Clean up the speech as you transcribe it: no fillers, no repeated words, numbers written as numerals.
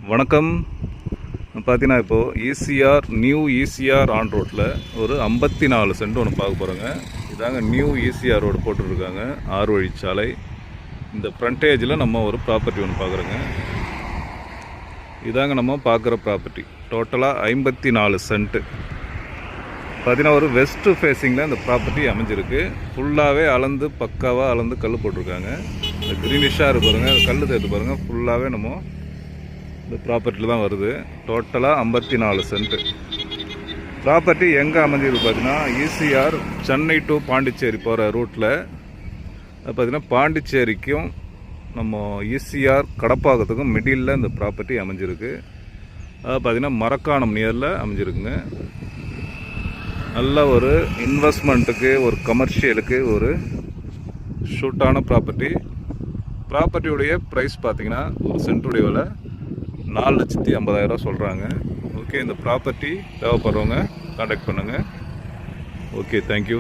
வணக்கம். பார்த்தீங்கன்னா இப்போது ஈசிஆர் நியூ ஈசிஆர் ஆன் ரோட்டில் ஒரு 54 சென்ட் ஒன்று பார்க்க போகிறோங்க. இதாங்க நியூ ஈசிஆர் ரோடு போட்டுருக்காங்க, 6 வழிச்சாலை. இந்த ஃப்ரண்டேஜில் நம்ம ஒரு ப்ராப்பர்ட்டி ஒன்று பார்க்குறோங்க. இதாங்க நம்ம பார்க்குற ப்ராப்பர்ட்டி. டோட்டலாக 54 சென்ட்டு. பார்த்தீங்கன்னா ஒரு வெஸ்ட் ஃபேஸிங்கில் இந்த ப்ராப்பர்ட்டி அமைஞ்சிருக்கு. ஃபுல்லாகவே அளந்து பக்காவாக அளந்து கல் போட்டிருக்காங்க. இந்த க்ரீனிஷாக இருக்கு பாருங்கள், கல் தேர்த்து பாருங்கள். ஃபுல்லாகவே நம்ம இந்த ப்ராப்பர்ட்டியில் தான் வருது. டோட்டலாக 54 சென்ட்டு. ப்ராப்பர்ட்டி எங்கே அமைஞ்சிருக்கு பார்த்தீங்கன்னா, ஈசிஆர் சென்னை டு பாண்டிச்சேரி போகிற ரூட்டில் பார்த்திங்கன்னா பாண்டிச்சேரிக்கும் நம்ம ஈசிஆர் கடப்பாக்கத்துக்கும் மிடில் இந்த ப்ராப்பர்ட்டி அமைஞ்சிருக்கு. அது பார்த்திங்கன்னா மரக்காணம் நியரில் அமைஞ்சிருக்குங்க. நல்ல ஒரு இன்வெஸ்ட்மெண்ட்டுக்கு, ஒரு கமர்ஷியலுக்கு ஒரு ஷூட்டான ப்ராப்பர்ட்டி. ப்ராப்பர்ட்டியுடைய ப்ரைஸ் பார்த்திங்கன்னா ஒரு சென்ட்டுடைய விலை 4,50,000 சொல்கிறாங்க. ஓகே, இந்த ப்ராப்பர்ட்டி தேவைப்படுறவங்க கான்டாக்ட் பண்ணுங்கள். Okay, thank you.